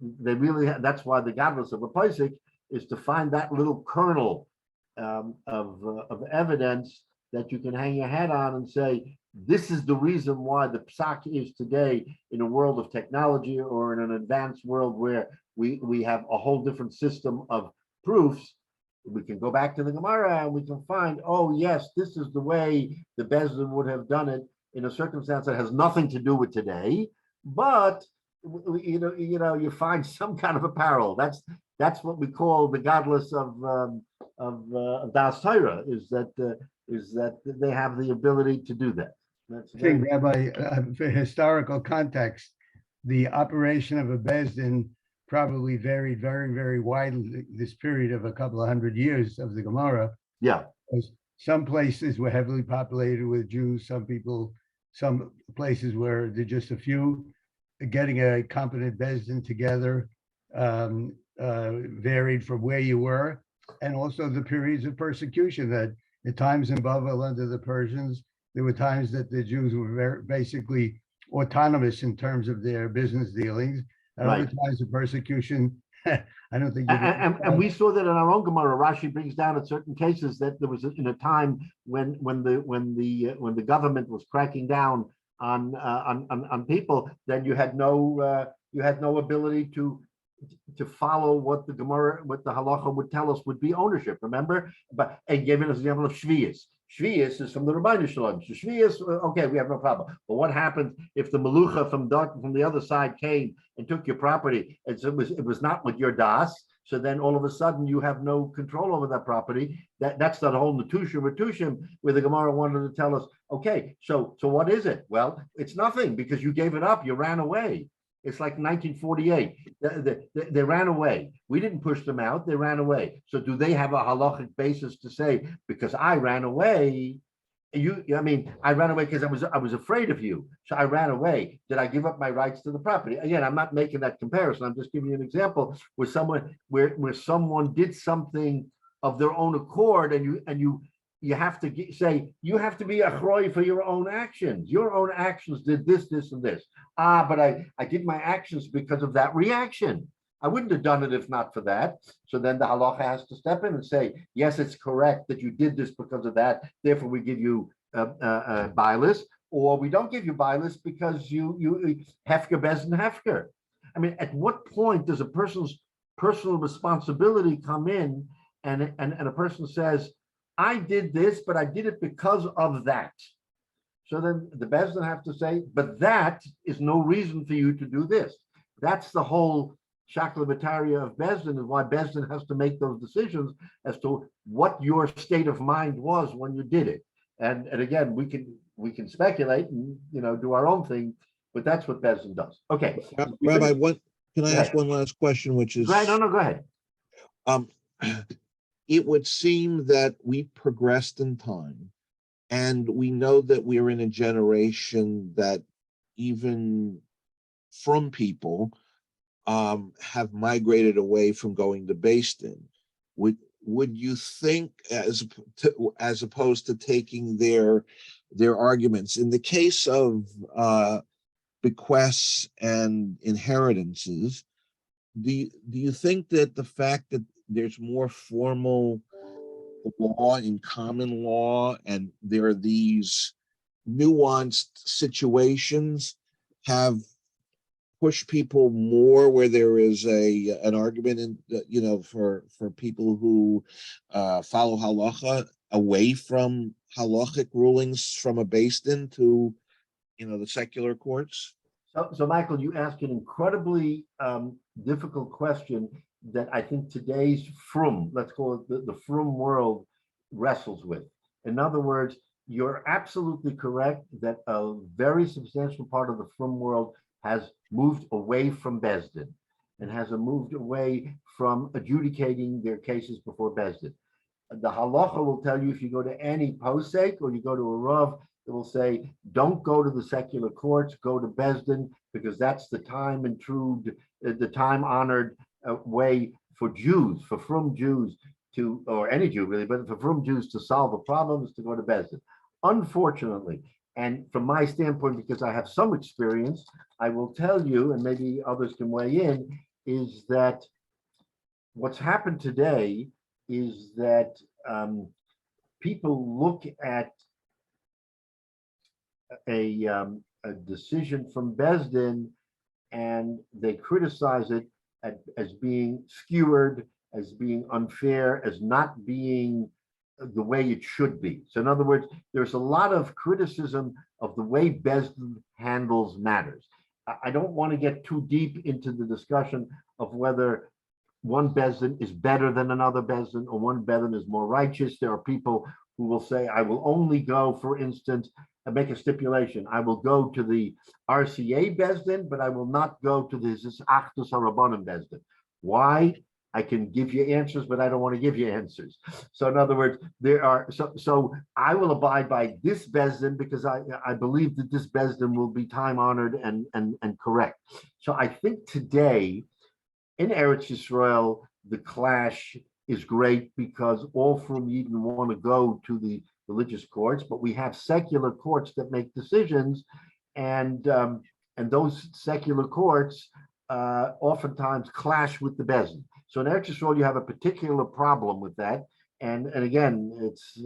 they really that's why the godless of a Paisik is to find that little kernel of evidence that you can hang your hat on and say, this is the reason why the psak is today in a world of technology or in an advanced world where we have a whole different system of proofs. We can go back to the Gemara and we can find, oh yes, this is the way the Bezdin would have done it in a circumstance that has nothing to do with today, but you find some kind of a parallel. That's what we call the godless of Das Torah, is that they have the ability to do that. I think, Rabbi, for historical context, the operation of a Bezdin probably varied very, very widely this period of a couple of hundred years of the Gemara. Yeah, Some places were heavily populated with Jews, some places where there's just a few. Getting a competent Bezdin together varied from where you were, and also the periods of persecution. That at times in Bavel under the Persians, there were times that the Jews were basically autonomous in terms of their business dealings, and other right. times of persecution. I don't think. And we saw that in our own Gemara. Rashi brings down in certain cases that there was in a time when the government was cracking down on people, then you had no ability to follow what the Gemara, what the halacha would tell us would be ownership. Remember, but and gave us the example of shvius. Shvius is from the Rabbi Shalom. So shvius, okay, we have no problem. But what happens if the melucha from the other side came and took your property? And so it was not with your das. So then all of a sudden you have no control over that property. That's that whole Natushim, where the Gemara wanted to tell us, okay, so what is it? Well, it's nothing because you gave it up, you ran away. It's like 1948. They ran away. We didn't push them out. They ran away. So do they have a halachic basis to say, because I ran away, I ran away because I was afraid of you. So I ran away. Did I give up my rights to the property? Again, I'm not making that comparison. I'm just giving you an example where someone did something of their own accord, and you have to say, you have to be achroi for your own actions. Your own actions did this, this, and this. But I did my actions because of that reaction. I wouldn't have done it if not for that. So then the halacha has to step in and say, yes, it's correct that you did this because of that. Therefore, we give you bilis, or we don't give you bilis because you hefker bezin hefker. I mean, at what point does a person's personal responsibility come in, and a person says, I did this, but I did it because of that. So then the Bezdin have to say, but that is no reason for you to do this. That's the whole shaklavataria of Bezdin, is why Bezdin has to make those decisions as to what your state of mind was when you did it. And again, we can speculate and do our own thing, but that's what Bezdin does. Okay. Rabbi, can I ask one last question, which is right? No, go ahead. It would seem that we progressed in time, and we know that we're in a generation that even from people have migrated away from going to Beis Din. Would you think, as opposed to taking their arguments in the case of bequests and inheritances, do you think that the fact that there's more formal law in common law, and there are these nuanced situations, have pushed people more where there is an argument in for people who follow halacha away from halachic rulings from a Beis Din to the secular courts? So Michael, you ask an incredibly difficult question that I think today's frum, let's call it the frum world, wrestles with. In other words, you're absolutely correct that a very substantial part of the frum world has moved away from Beis Din and has moved away from adjudicating their cases before Beis Din. The halacha will tell you, if you go to any posek or you go to a rav, it will say, don't go to the secular courts, go to Beis Din, because that's the time-honored way for Jews, for frum Jews to, or any Jew really, but for frum Jews to solve a problem is to go to Beis Din. Unfortunately, and from my standpoint, because I have some experience, I will tell you, and maybe others can weigh in, is that what's happened today is that people look at a decision from Beis Din and they criticize it as being skewered, as being unfair, as not being the way it should be. So in other words, there's a lot of criticism of the way Beis Din handles matters. I don't want to get too deep into the discussion of whether one Beis Din is better than another Beis Din, or one Beis Din is more righteous. There are people who will say, I will only go, for instance, make a stipulation. I will go to the RCA Besdin, but I will not go to the Achdus HaRabbanim Besdin. Why? I can give you answers, but I don't want to give you answers. So in other words, so I will abide by this Besdin because I believe that this Besdin will be time honored and correct. So I think today in Eretz Yisrael, the clash is great because all from Yidden want to go to the religious courts, but we have secular courts that make decisions, and those secular courts oftentimes clash with the Bezdin. So in Eretz Yisrael, you have a particular problem with that, and again, it's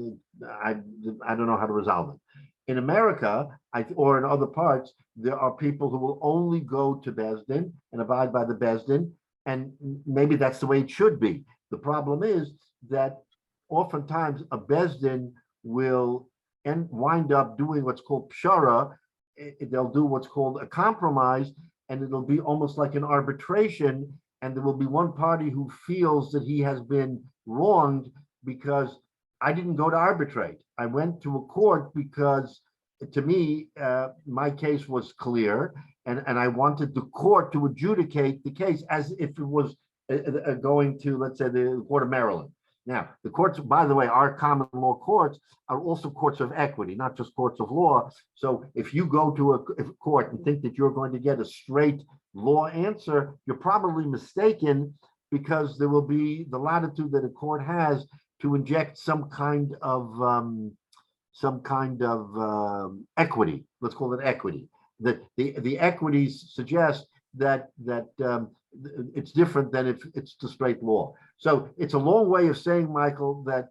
I don't know how to resolve it. In America, or in other parts, there are people who will only go to Bezdin and abide by the Bezdin, and maybe that's the way it should be. The problem is that oftentimes a Bezdin will wind up doing what's called pshara. They'll do what's called a compromise, and it'll be almost like an arbitration, and there will be one party who feels that he has been wronged because I didn't go to arbitrate. I went to a court because, to me, my case was clear, and I wanted the court to adjudicate the case as if it was going to, let's say, the Court of Maryland. Now, the courts, by the way, our common law courts are also courts of equity, not just courts of law. So if you go to a court and think that you're going to get a straight law answer, you're probably mistaken, because there will be the latitude that a court has to inject some kind of equity. Let's call it equity. The equities suggest that it's different than if it's the straight law. So it's a long way of saying, Michael, that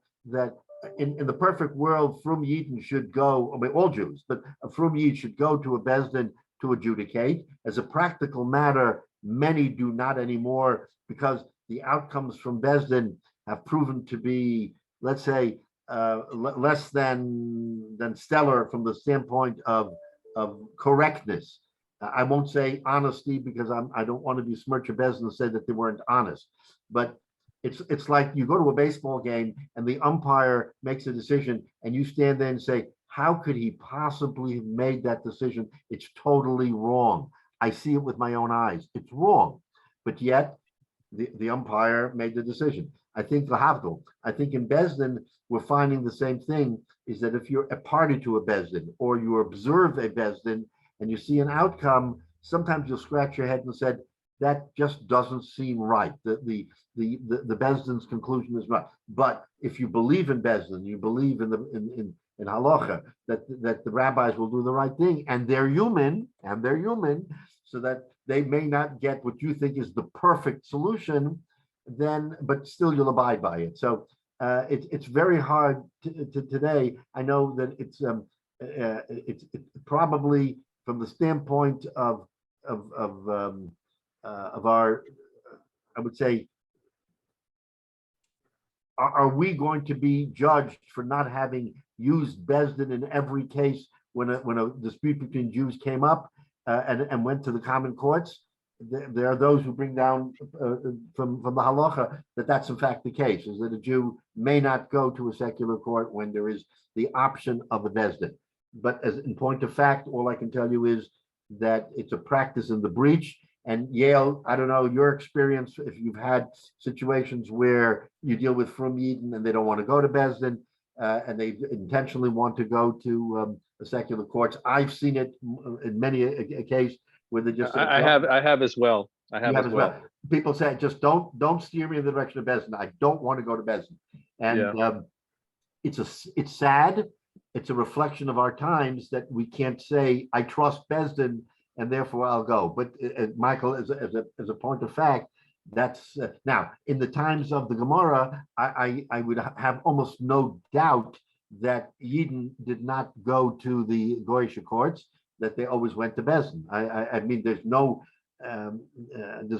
in the perfect world, Frum Yidden should go, I mean, all Jews, but a Frum Yid should go to a Bezdin to adjudicate. As a practical matter, many do not anymore, because the outcomes from Bezdin have proven to be, let's say, less than stellar from the standpoint of correctness. I won't say honesty, because I don't want to besmirch a Bezdin and say that they weren't honest, but it's like you go to a baseball game and the umpire makes a decision and you stand there and say, how could he possibly have made that decision? It's totally wrong. I see it with my own eyes. It's wrong, but yet the umpire made the decision. I think in Bezdin, we're finding the same thing, is that if you're a party to a Bezdin or you observe a Bezdin and you see an outcome, sometimes you'll scratch your head and say, that just doesn't seem right. The Bezdin's conclusion is right. But if you believe in Bezdin, you believe in halacha, that the rabbis will do the right thing, and they're human, so that they may not get what you think is the perfect solution, then, but still you'll abide by it. So it's very hard to today. I know that it's probably from the standpoint of our, I would say, are we going to be judged for not having used Bezdin in every case when a dispute between Jews came up and went to the common courts? There are those who bring down from the halacha that's in fact the case, is that a Jew may not go to a secular court when there is the option of a Bezdin. But as in point of fact, all I can tell you is that it's a practice in the breach. And Yale, I don't know your experience, if you've had situations where you deal with Frum Yidden and they don't want to go to Bezdin, and they intentionally want to go to the secular courts. I've seen it in many a case where they just. I have as well. I have as well. People say, just don't steer me in the direction of Bezdin. I don't want to go to Bezdin, and it's sad. It's a reflection of our times that we can't say I trust Bezdin and therefore I'll go. But Michael, as a point of fact, that's now in the times of the Gemara, I would have almost no doubt that Yidden did not go to the Goyish courts, that they always went to Bezdin. I mean, there's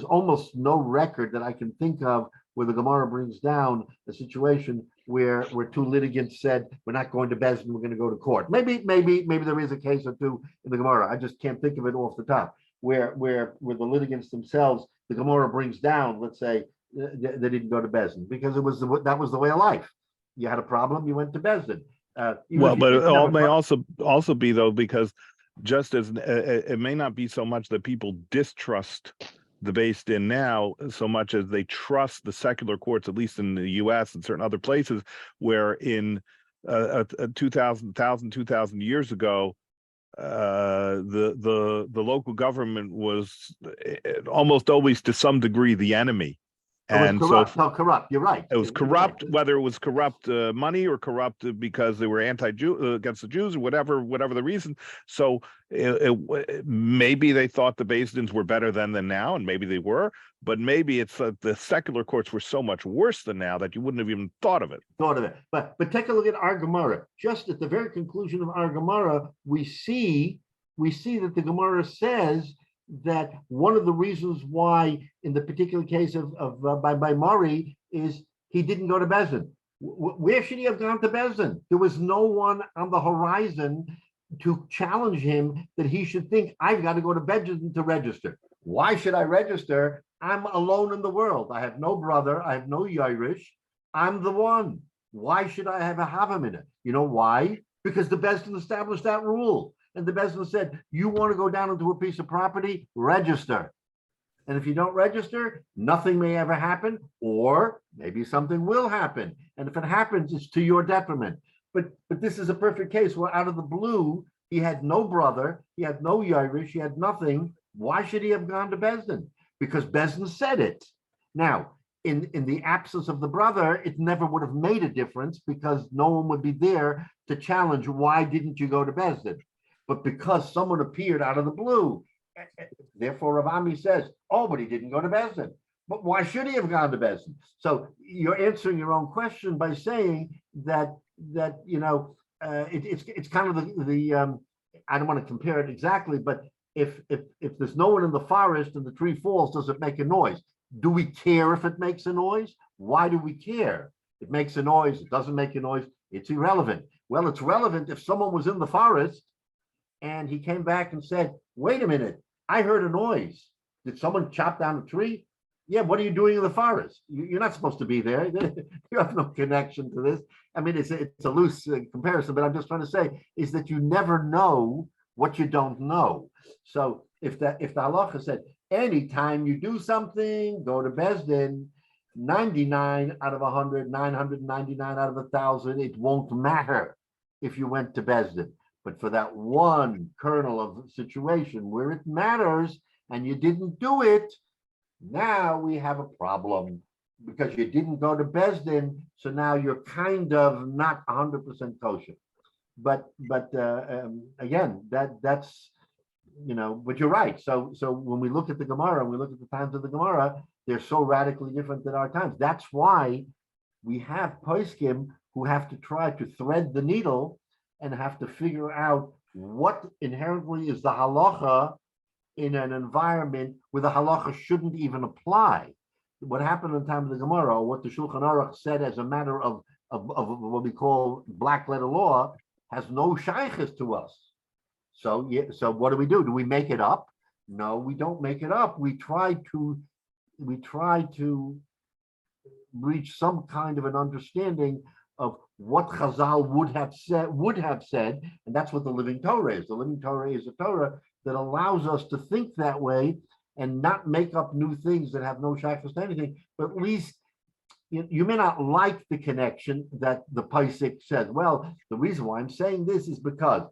almost no record that I can think of where the Gemara brings down a situation where two litigants said, we're not going to Bezdin, we're going to go to court. Maybe there is a case or two in the Gemara. I just can't think of it off the top, where the litigants themselves, the Gemara brings down, let's say, they didn't go to Bezdin, because that was the way of life. You had a problem, you went to Bezdin. Even Well, if you but it didn't have a may pro- also be though, because just as it may not be so much that people distrust the Beis Din now so much as they trust the secular courts, at least in the U.S. and certain other places, where in 2,000 years ago, the local government was almost always to some degree the enemy, It was and corrupt. No, corrupt. You're right. it was You're right. corrupt, whether it was corrupt money or corrupt because they were anti-Jew against the Jews or whatever the reason. So maybe they thought the Beis Dins were better then than now, and maybe they were, but maybe it's the secular courts were so much worse than now that you wouldn't have even thought of it. But take a look at our Gemara. Just at the very conclusion of our Gemara, we see that the Gemara says that one of the reasons why, in the particular case of by Mari, is he didn't go to Beis Din. Where should he have gone to Beis Din? There was no one on the horizon to challenge him that he should think, I've got to go to Beis Din to register. Why should I register? I'm alone in the world. I have no brother. I have no Irish. I'm the one. Why should I have a Havamina? You know why? Because the Beis Din established that rule. And the Beis Din said, you want to go down into a piece of property, register. And if you don't register, nothing may ever happen, or maybe something will happen. And if it happens, it's to your detriment. But this is a perfect case where out of the blue, he had no brother, he had no Irish, he had nothing. Why should he have gone to Beis Din? Because Beis Din said it. Now, in the absence of the brother, it never would have made a difference because no one would be there to challenge, why didn't you go to Beis Din? But because someone appeared out of the blue, therefore Rav Ami says, oh, but he didn't go to Beis Din. But why should he have gone to Beis Din? So you're answering your own question by saying that it's kind of the I don't want to compare it exactly, but if there's no one in the forest and the tree falls, does it make a noise? Do we care if it makes a noise? Why do we care? It makes a noise, it doesn't make a noise, it's irrelevant. Well, it's relevant if someone was in the forest and he came back and said, wait a minute, I heard a noise. Did someone chop down a tree? Yeah, what are you doing in the forest? You're not supposed to be there. You have no connection to this. I mean, it's a loose comparison, but I'm just trying to say is that you never know what you don't know. So if the halacha said, anytime you do something, go to Beis Din, 99 out of 100, 999 out of 1,000, it won't matter if you went to Beis Din. But for that one kernel of situation where it matters and you didn't do it, now we have a problem because you didn't go to Beis Din. So now you're kind of not 100% kosher. But again, that's but you're right. So when we look at the Gemara and we look at the times of the Gemara, they're so radically different than our times. That's why we have poskim who have to try to thread the needle and have to figure out what inherently is the halacha in an environment where the halacha shouldn't even apply. What happened in the time of the Gemara, or what the Shulchan Aruch said as a matter of what we call black letter law, has no shaykhs to us. So what do? Do we make it up? No, we don't make it up. We try to reach some kind of an understanding of what Chazal would have said, and that's what the Living Torah is. The Living Torah is a Torah that allows us to think that way and not make up new things that have no shaykhs to anything. But at least you may not like the connection that the Paisik says. Well, the reason why I'm saying this is because.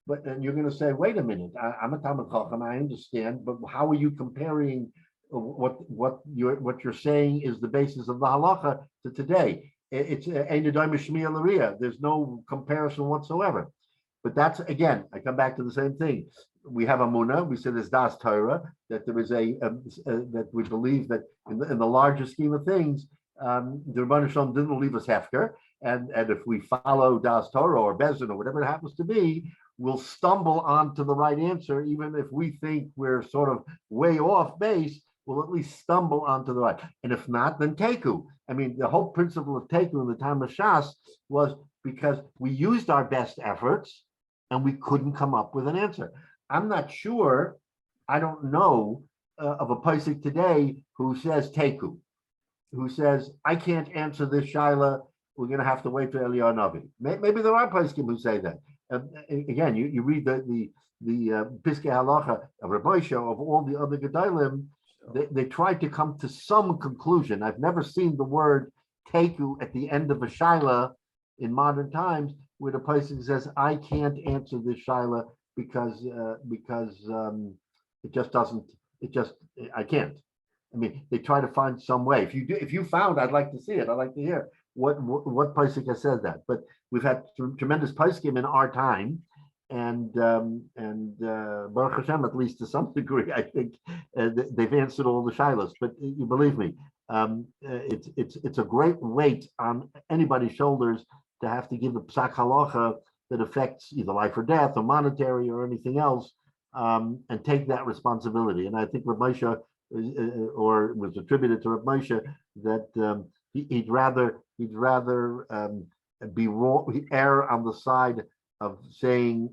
But then you're going to say, wait a minute, I'm a Talmud Chacham, I understand, but how are you comparing what you're saying is the basis of the halacha to today? It's there's no comparison whatsoever. But that's, again, I come back to the same thing. We have Amunah, we say there's Das Torah, that there is that we believe that in the larger scheme of things, the Rebbeinu Shalom didn't leave us hefker, and if we follow Das Torah or Beis Din or whatever it happens to be, we'll stumble onto the right answer, even if we think we're sort of way off base, we'll at least stumble onto the right. And if not, then Teku. I mean, the whole principle of Teku in the time of Shas was because we used our best efforts and we couldn't come up with an answer. I'm not sure, I don't know of a Paisik today who says Teku, who says, I can't answer this Shaila we're going to have to wait for Eliyahu Navi. Maybe there are poskim who say that. Again, you read the Piskei Halacha of Rabbi Moshe, of all the other Gedolim, they tried to come to some conclusion. I've never seen the word teku at the end of a shaila in modern times where the person says, I can't answer this shaila because it just doesn't, I can't. I mean, they try to find some way. If you found, I'd like to see it. I'd like to hear what Paisik has said that. But we've had tremendous Paiskim in our time, and Baruch Hashem, at least to some degree, I think they've answered all the shilas. But you believe me, it's a great weight on anybody's shoulders to have to give a psak halacha that affects either life or death, or monetary, or anything else, and take that responsibility. And I think Rabbi Moshe, or was attributed to Rabbi Moshe, that he'd rather be wrong, err on the side of saying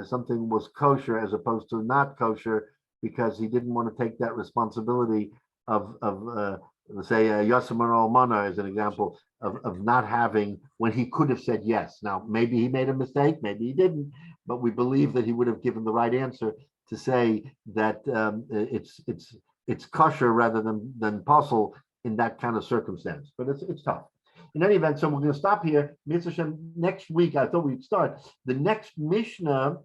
something was kosher as opposed to not kosher, because he didn't want to take that responsibility of let's say Yosemite Almana as an example of not having, when he could have said yes. Now maybe he made a mistake, maybe he didn't, but we believe that he would have given the right answer to say that it's kosher rather than puzzle in that kind of circumstance. But it's tough. In any event, so we're going to stop here. Mitzvah Shem, next week, I thought we'd start. The next Mishnah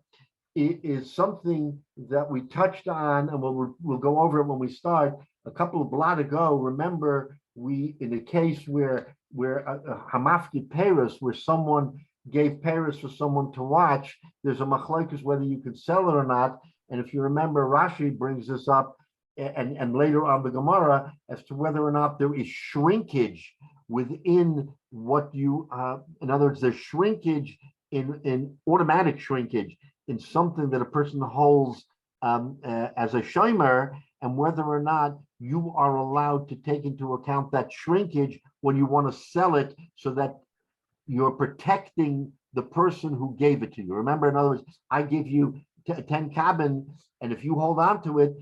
is something that we touched on, and we'll go over it when we start. A couple of blot ago, remember, we, in a case where Hamafki Paris, where someone gave Paris for someone to watch, there's a machlokes whether you could sell it or not. And if you remember, Rashi brings this up, and later on the Gemara, as to whether or not there is shrinkage within what you, in other words, there's shrinkage in automatic shrinkage in something that a person holds as a shomer, and whether or not you are allowed to take into account that shrinkage when you want to sell it, so that you're protecting the person who gave it to you. Remember, in other words, I give you 10 cabin, and if you hold on to it,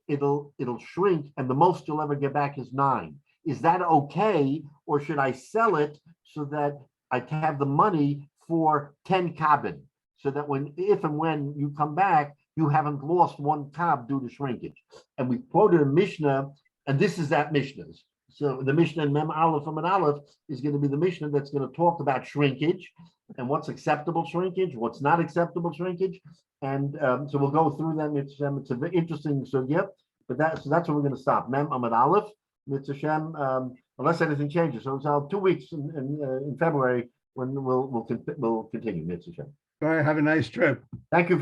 it'll shrink, and the most you'll ever get back is 9. Is that okay, or should I sell it so that I have the money for 10 cabin, so that if and when you come back, you haven't lost 1 cab due to shrinkage? And we quoted a Mishnah, and this is that Mishnah. So the Mishnah in Mem Aleph from an Aleph is going to be the Mishnah that's going to talk about shrinkage and what's acceptable shrinkage, what's not acceptable shrinkage. And so we'll go through them. It's a very interesting sugya, but that's where we're going to stop. Mem Amad Aleph, Mitzvah Shem, unless anything changes. So it's 2 weeks in February when we'll continue Mitzvah Shem. All right, have a nice trip. Thank you.